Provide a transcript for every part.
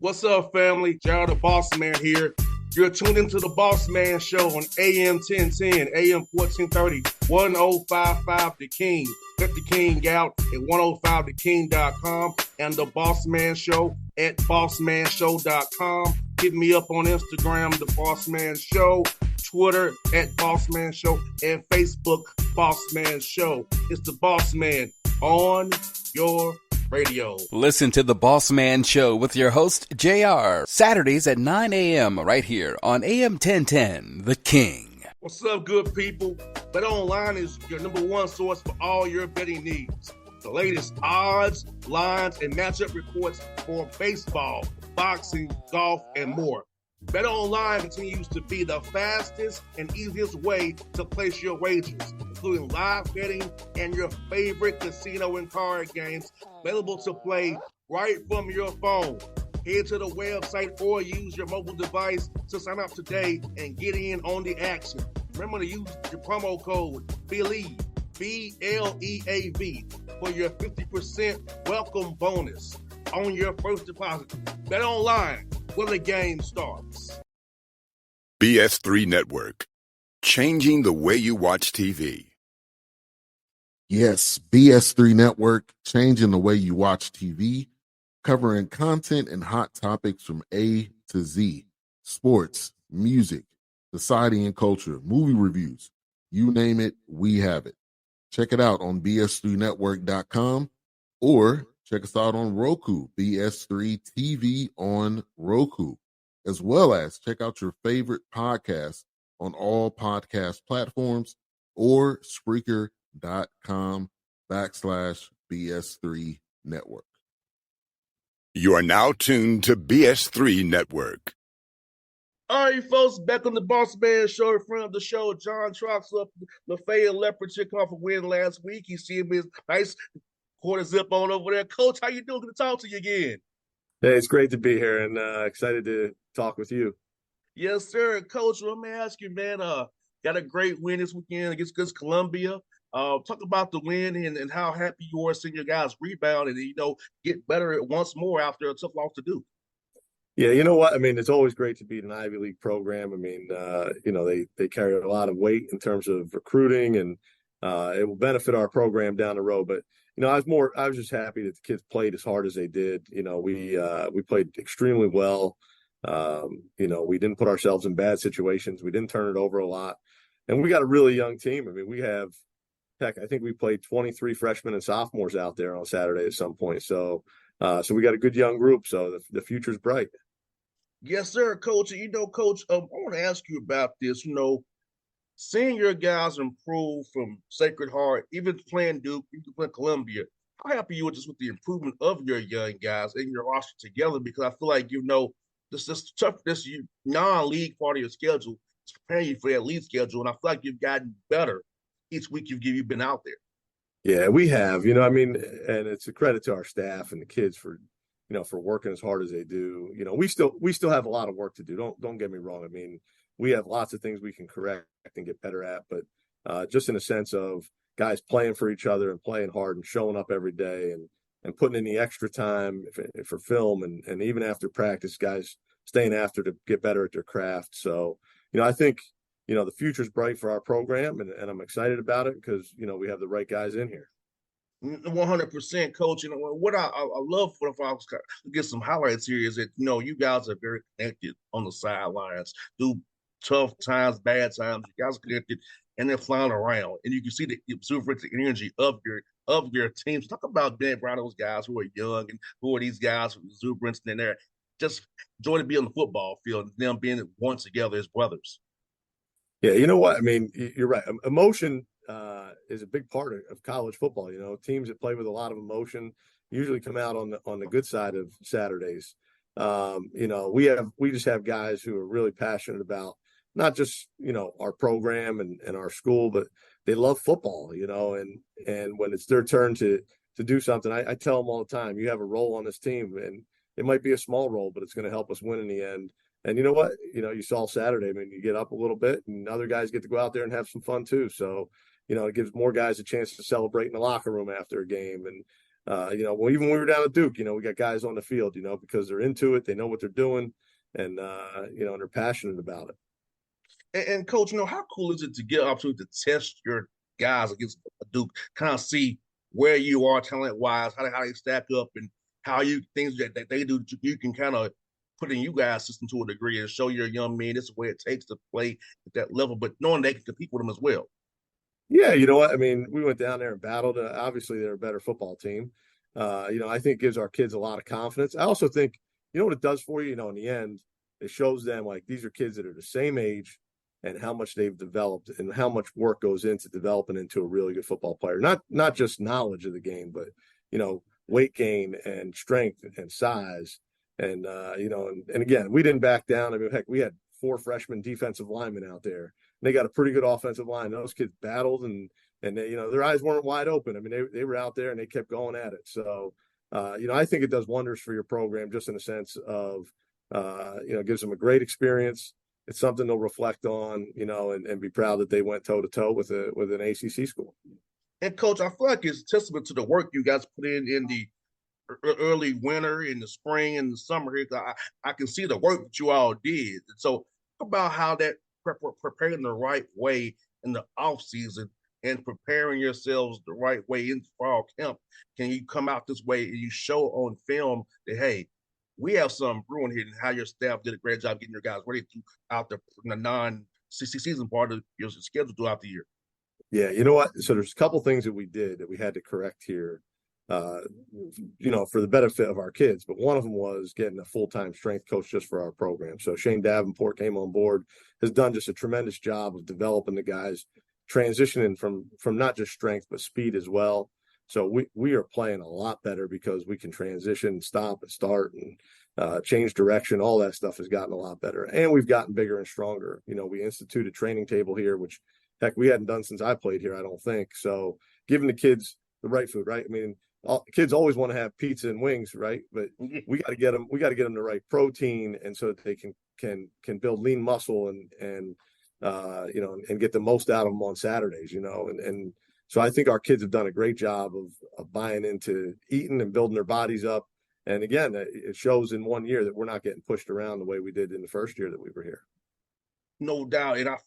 What's up, family? Gerald the Bossman here. You're tuned into the Bossman Show on AM 1010, AM 1430, 1055 The King. Let the King out at 105theking.com and the Bossman Show at bossmanshow.com. Hit me up on Instagram, The Bossman Show, Twitter at Bossman Show, and Facebook, Bossman Show. It's the Bossman on your radio. Listen to the Bossman Show with your host, JR, Saturdays at 9 a.m. right here on AM 1010, The King. What's up, good people? BetOnline is your number one source for all your betting needs. The latest odds, lines, and matchup reports for baseball, boxing, golf, and more. BetOnline continues to be the fastest and easiest way to place your wagers, including live betting and your favorite casino and card games available to play right from your phone. Head to the website or use your mobile device to sign up today and get in on the action. Remember to use your promo code BELIEVE, B-L-E-A-V, for your 50% welcome bonus on your first deposit. BetOnline, where the game starts. BS3 Network, changing the way you watch TV. Yes, BS3 Network, changing the way you watch TV, covering content and hot topics from A to Z, sports, music, society and culture, movie reviews, you name it, we have it. Check it out on bs3network.com or check us out on Roku, BS3 TV on Roku, as well as check out your favorite podcast on all podcast platforms or Spreaker.com/BS3 Network. You are now tuned to BS3 Network. All right, folks, back on the Bossman Show. In front of the show, John Troxell, Lafayette Leopard, took off a win last week. He see his nice quarter zip on over there. Coach, how you doing? Good to talk to you again. Hey, it's great to be here and excited to talk with you. Yes, sir. Coach, let me ask you, man, got a great win this weekend against Columbia. Talk about the win and how happy you are seeing your guys rebound and, get better once more after a tough loss to Duke. Yeah, you know what? I mean, it's always great to beat an Ivy League program. I mean, they carry a lot of weight in terms of recruiting, and it will benefit our program down the road. But I was just happy that the kids played as hard as they did. We played extremely well. We didn't put ourselves in bad situations. We didn't turn it over a lot, and we got a really young team. I mean, I think we played 23 freshmen and sophomores out there on Saturday at some point. So we got a good young group. So the future's bright. Yes, sir, Coach. Coach, I want to ask you about this. Seeing your guys improve from Sacred Heart, even playing Duke, even playing Columbia, how happy you were just with the improvement of your young guys and your roster together? Because I feel like, this tough, this non-league part of your schedule is preparing you for that league schedule. And I feel like you've gotten better each week you've been out there. Yeah, we have, and it's a credit to our staff and the kids for working as hard as they do. We still have a lot of work to do. Don't get me wrong. I mean, we have lots of things we can correct and get better at, but just in a sense of guys playing for each other and playing hard and showing up every day and putting in the extra time for film and even after practice, guys staying after to get better at their craft. So, I think, the future's bright for our program, and I'm excited about it because, we have the right guys in here. 100%, Coach. What I love if I was to get some highlights here is that, you guys are very connected on the sidelines through tough times, bad times. You guys are connected, and they're flying around, and you can see the exuberant energy of your teams. Talk about being around those guys who are young and who are these guys with exuberance, and they're just joy to be on the football field and them being one together as brothers. Yeah, you know what? I mean, you're right. Emotion is a big part of college football. Teams that play with a lot of emotion usually come out on the good side of Saturdays. We just have guys who are really passionate about not just our program and our school, but they love football. And when it's their turn to do something, I tell them all the time, you have a role on this team, and it might be a small role, but it's going to help us win in the end. And you know what? You saw Saturday. I mean, you get up a little bit, and other guys get to go out there and have some fun too. So, it gives more guys a chance to celebrate in the locker room after a game. And Even when we were down at Duke, we got guys on the field, because they're into it, they know what they're doing, and and they're passionate about it. And Coach, how cool is it to get an opportunity to test your guys against Duke, kind of see where you are talent wise, how they stack up, and how things that they do, you can kind of put in you guys' system to a degree and show your young men this is where it takes to play at that level, but knowing they can compete with them as well. Yeah, you know what? I mean, we went down there and battled. Obviously, they're a better football team. I think it gives our kids a lot of confidence. I also think, what it does for you, in the end, it shows them like these are kids that are the same age and how much they've developed and how much work goes into developing into a really good football player. Not just knowledge of the game, but, weight gain and strength and size. And, and again, we didn't back down. I mean, heck, we had 4 freshman defensive linemen out there. They got a pretty good offensive line. Those kids battled and they, their eyes weren't wide open. I mean, they were out there and they kept going at it. So, I think it does wonders for your program just in the sense of, gives them a great experience. It's something they'll reflect on, and be proud that they went toe to toe with an ACC school. And Coach, I feel like it's testament to the work you guys put in the early winter, in the spring, and the summer here. I can see the work that you all did. And so, talk about how that preparing the right way in the off season and preparing yourselves the right way in fall camp. Can you come out this way and you show on film that, hey, we have some brewing here, and how your staff did a great job getting your guys ready throughout the non-season part of your schedule throughout the year? Yeah, you know what? So there's a couple things that we did that we had to correct here, for the benefit of our kids. But one of them was getting a full-time strength coach just for our program. So Shane Davenport came on board, has done just a tremendous job of developing the guys, transitioning from not just strength, but speed as well. So we are playing a lot better because we can transition, stop and start and change direction. All that stuff has gotten a lot better. And we've gotten bigger and stronger. We instituted a training table here, which, heck, we hadn't done since I played here, I don't think. So giving the kids the right food, right? I mean, kids always want to have pizza and wings, right? But we got to get them the right protein, and so that they can build lean muscle and get the most out of them on Saturdays, and so I think our kids have done a great job of buying into eating and building their bodies up. And again, it shows in 1 year that we're not getting pushed around the way we did in the first year that we were here. No doubt. And I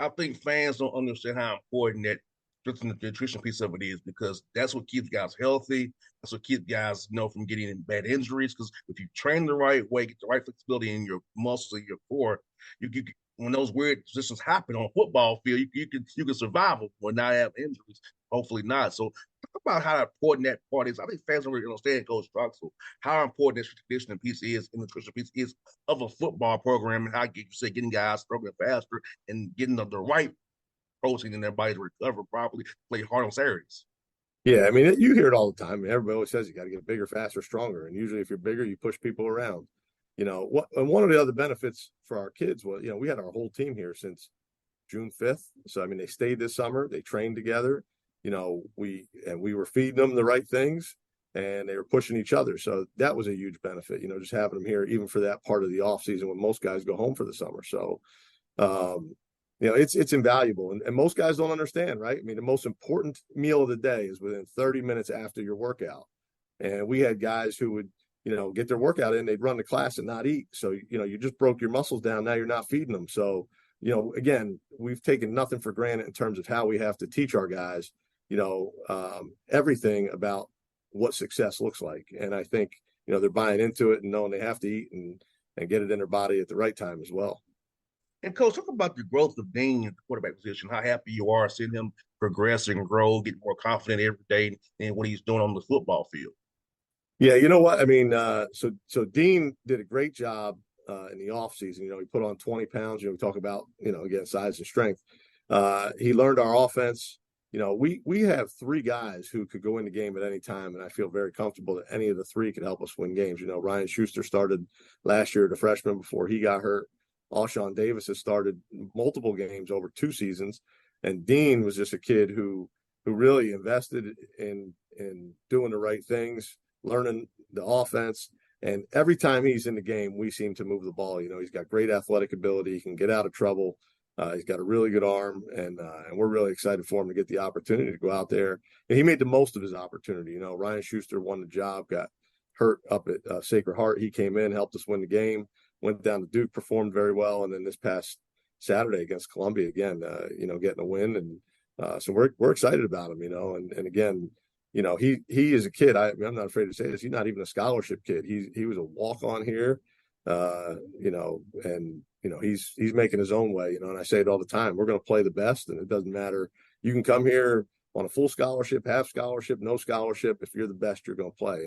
think fans don't understand how important that just the nutrition piece of it is, because that's what keeps guys healthy. That's what keeps guys, from getting bad injuries. Because if you train the right way, get the right flexibility in your muscles and your core, you when those weird positions happen on a football field, you can survive them when not have injuries. Hopefully not. So talk about how important that part is. I think fans don't really understand, Coach Troxell, how important this conditioning piece is and nutrition piece is of a football program, and how getting guys stronger faster and getting the right protein in their body to recover properly, play hard on Saturdays. Yeah, I mean, you hear it all the time. Everybody always says you got to get bigger, faster, stronger. And usually if you're bigger, you push people around. And one of the other benefits for our kids was, we had our whole team here since June 5th. So, I mean, they stayed this summer, they trained together, we were feeding them the right things and they were pushing each other. So that was a huge benefit, just having them here, even for that part of the off season when most guys go home for the summer. So, it's invaluable. And most guys don't understand, right? I mean, the most important meal of the day is within 30 minutes after your workout. And we had guys who would, get their workout in, they'd run to class and not eat. So, you just broke your muscles down. Now you're not feeding them. So, again, we've taken nothing for granted in terms of how we have to teach our guys, everything about what success looks like. And I think, they're buying into it and knowing they have to eat and get it in their body at the right time as well. And Coach, talk about the growth of Dean at the quarterback position, how happy you are seeing him progress and grow, get more confident every day in what he's doing on the football field. Yeah, you know what? I mean, so Dean did a great job in the offseason. He put on 20 pounds. We talk about, again, size and strength. He learned our offense. We have 3 guys who could go in the game at any time, and I feel very comfortable that any of the 3 could help us win games. Ryan Schuster started last year, the freshman, before he got hurt. Alshon Davis has started multiple games over 2 seasons, and Dean was just a kid who really invested in doing the right things, learning the offense. And every time he's in the game, we seem to move the ball. He's got great athletic ability. He can get out of trouble. He's got a really good arm, and we're really excited for him to get the opportunity to go out there. And he made the most of his opportunity. Ryan Schuster won the job, got hurt up at Sacred Heart. He came in, helped us win the game, went down to Duke, performed very well, and then this past Saturday against Columbia again, getting a win. And so we're excited about him, and again, he is a kid. I'm not afraid to say this. He's not even a scholarship kid. He was a walk-on here, and he's making his own way, and I say it all the time. We're going to play the best, and it doesn't matter. You can come here on a full scholarship, half scholarship, no scholarship. If you're the best, you're going to play,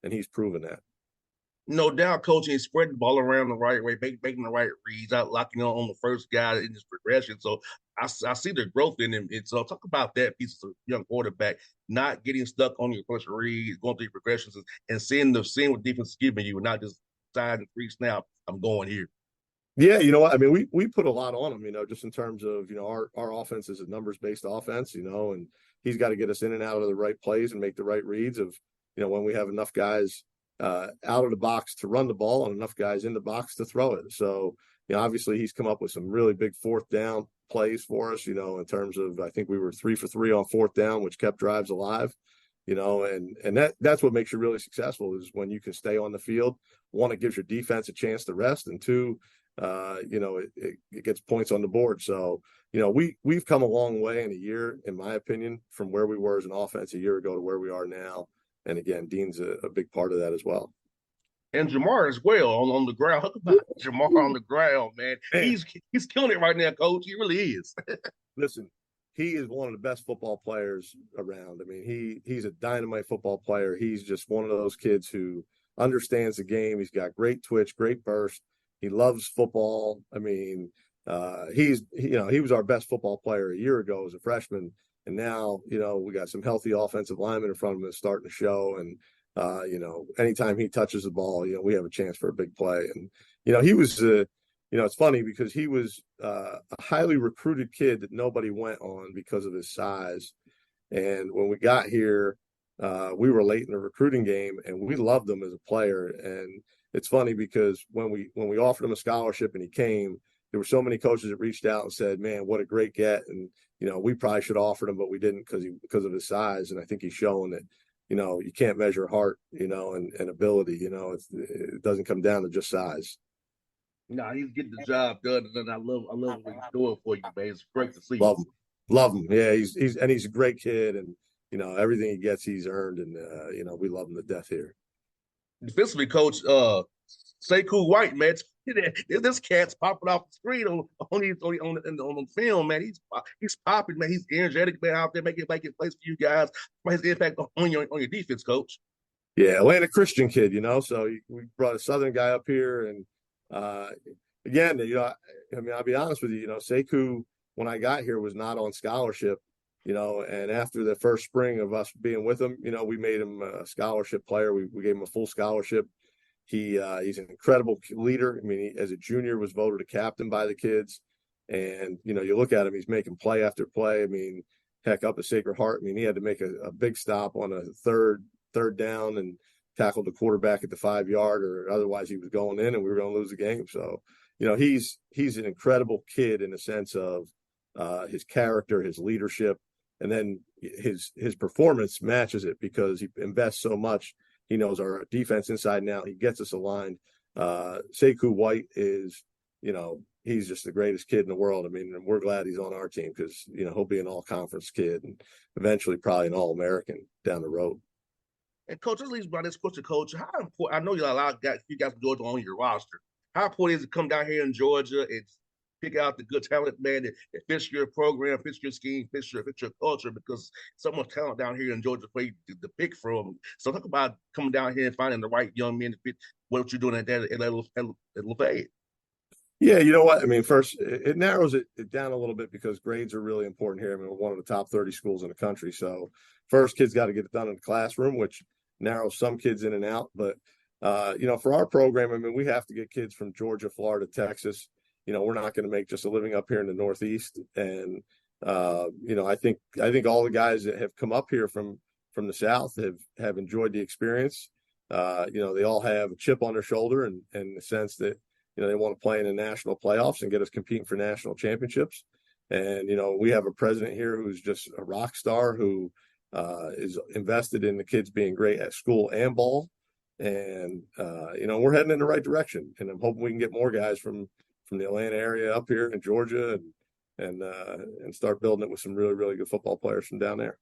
and he's proven that. No doubt, coach, he's spreading the ball around the right way, making the right reads, out locking on the first guy in his progression. So I see the growth in him. And so talk about that piece of young quarterback, not getting stuck on your first read, going through your progressions, and seeing what defense is giving you, and not just deciding 3 snap, I'm going here. Yeah, you know what? I mean, we put a lot on him, just in terms of, our offense is a numbers-based offense, and he's got to get us in and out of the right plays and make the right reads of, when we have enough guys out of the box to run the ball and enough guys in the box to throw it. So, obviously he's come up with some really big 4th down plays for us, in terms of, I think we were 3 for 3 on 4th down, which kept drives alive, and that's what makes you really successful, is when you can stay on the field. 1, it gives your defense a chance to rest, and 2, it gets points on the board. So, we've come a long way in a year, in my opinion, from where we were as an offense a year ago to where we are now. And again, Dean's a big part of that as well. And Jamar as well on the ground. How about Jamar on the ground, man? He's killing it right now, coach. He really is. Listen, he is one of the best football players around. I mean, he's a dynamite football player. He's just one of those kids who understands the game. He's got great twitch, great burst. He loves football. I mean, he was our best football player a year ago as a freshman. And now, we got some healthy offensive linemen in front of him that's starting to show. And, anytime he touches the ball, we have a chance for a big play. And, he was, it's funny because he was a highly recruited kid that nobody went on because of his size. And when we got here, we were late in the recruiting game, and we loved him as a player. And it's funny because when we offered him a scholarship and he came, there were so many coaches that reached out and said, "Man, what a great get!" And we probably should have offered him, but we didn't because of his size. And I think he's shown that you can't measure heart, and ability. It doesn't come down to just size. No, he's getting the job done, and I love what he's doing for you, man. It's great to see. Love him. Yeah, he's a great kid, and everything he gets, he's earned, and we love him to death here. Defensively, coach, Sekou White, man, this cat's popping off the screen on the film, man. He's popping, man. He's energetic, man, out there making plays for you guys. His impact on your defense, coach. Yeah, Atlanta Christian kid, So we brought a Southern guy up here, and again, I'll be honest with you, Sekou, when I got here, was not on scholarship, and after the first spring of us being with him, we made him a scholarship player. We gave him a full scholarship. He's an incredible leader. I mean, as a junior, was voted a captain by the kids. And, you look at him, he's making play after play. I mean, heck, up at Sacred Heart. I mean, he had to make a big stop on a third down and tackled the quarterback at the 5-yard, or otherwise he was going in and we were going to lose the game. So, he's an incredible kid in the sense of his character, his leadership, and then his performance matches it because he invests so much. He knows our defense inside and out. He gets us aligned. Sekou White is, he's just the greatest kid in the world. I memean, and we're glad he's on our team because, he'll be an all-conference kid and eventually probably an All-American down the road. And Coach, this leads by this question, Coach. How important? I know you got a lot of guys, you guys from Georgia on your roster. How important is it to come down here in Georgia and pick out the good talent, man, that fits your program, fits your scheme, fits your culture? Because so much talent down here in Georgia for you to pick from. So talk about coming down here and finding the right young men to fit what you're doing at Lafayette. Yeah, you know what? I mean, first, it narrows it down a little bit because grades are really important here. I mean, we're one of the top 30 schools in the country. So first, kids got to get it done in the classroom, which narrows some kids in and out. But, for our program, I mean, we have to get kids from Georgia, Florida, Texas. We're not going to make just a living up here in the Northeast. And, I think all the guys that have come up here from the South have enjoyed the experience. They all have a chip on their shoulder and in the sense that, they want to play in the national playoffs and get us competing for national championships. And, we have a president here who's just a rock star who is invested in the kids being great at school and ball. And, we're heading in the right direction. And I'm hoping we can get more guys from the Atlanta area up here in Georgia and start building it with some really, really good football players from down there.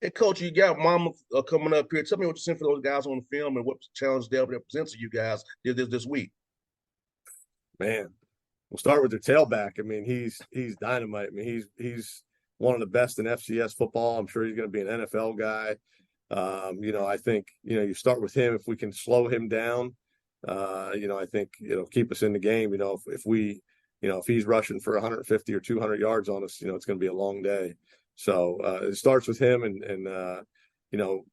Hey, Coach, you got Mama coming up here. Tell me what you sent for those guys on the film and what challenge they'll present to you guys this week. Man, we'll start with their tailback. I mean, he's dynamite. I mean, he's one of the best in FCS football. I'm sure he's going to be an NFL guy. I think, you start with him. If we can slow him down, I think it'll keep us in the game. If he's rushing for 150 or 200 yards on us, it's going to be a long day. So it starts with him and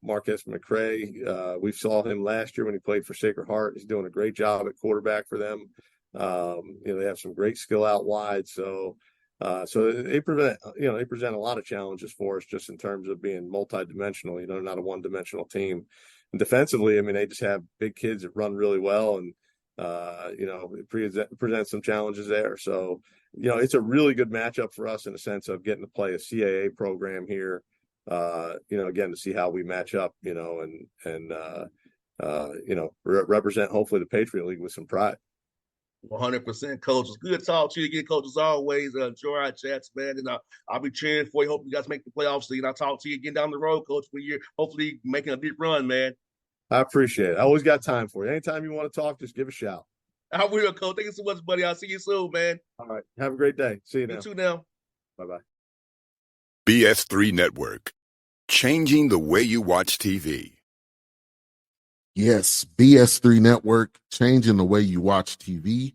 Marquez McCray. We saw him last year when he played for Sacred Heart. He's doing a great job at quarterback for them. They have some great skill out wide. So they present a lot of challenges for us just in terms of being multidimensional, not a one-dimensional team. And defensively, I mean, they just have big kids that run really well and, it presents some challenges there. So, it's a really good matchup for us in the sense of getting to play a CAA program here, again, to see how we match up, represent hopefully the Patriot League with some pride. 100%, Coach. It's good to talk to you again, Coach. As always, enjoy our chats, man. And I'll be cheering for you. Hope you guys make the playoffs. And I'll talk to you again down the road, Coach, for you. Hopefully making a deep run, man. I appreciate it. I always got time for you. Anytime you want to talk, just give a shout. I will, Coach. Thank you so much, buddy. I'll see you soon, man. All right. Have a great day. See you now. You too now. Bye-bye. BS3 Network. Changing the way you watch TV. Yes, BS3 Network, changing the way you watch TV,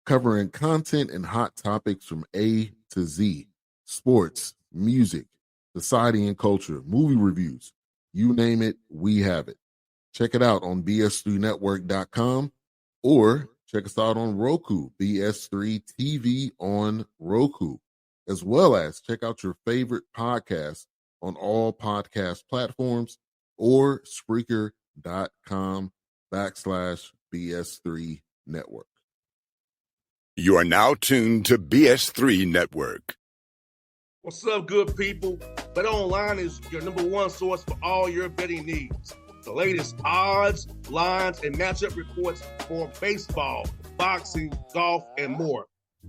covering content and hot topics from A to Z, sports, music, society and culture, movie reviews, you name it, we have it. Check it out on bs3network.com or check us out on Roku, BS3 TV on Roku, as well as check out your favorite podcast on all podcast platforms or Spreaker.com/BS3 Network. You are now tuned to BS3 Network. What's up, good people? Bet Online is your number one source for all your betting needs. The latest odds, lines, and matchup reports for baseball, boxing, golf, and more.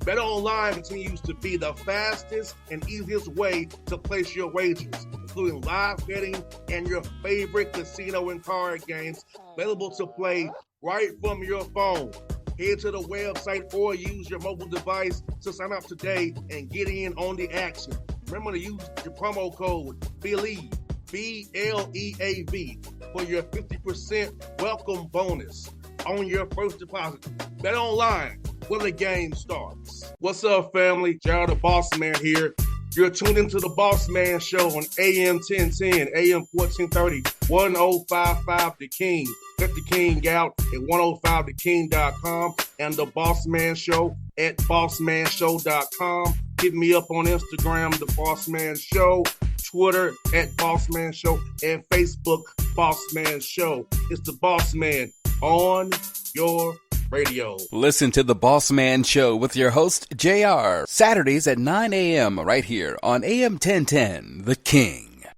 Bet Online continues to be the fastest and easiest way to place your wagers, including live betting and your favorite casino and card games available to play right from your phone. Head to the website or use your mobile device to sign up today and get in on the action. Remember to use your promo code BELIEVE, BLEAV, for your 50% welcome bonus on your first deposit. Bet Online, where the game starts. What's up, family? Jared the Bossman here. You're tuned into the Bossman Show on AM 1010, AM 1430, 1055 The King. Let the King out at 105theking.com and the Bossman Show at bossmanshow.com. Hit me up on Instagram, The Bossman Show, Twitter at Bossman Show, and Facebook, Bossman Show. It's the Bossman on your radio. Listen to The Bossman Show with your host, JR, Saturdays at 9 a.m. right here on AM 1010, The King.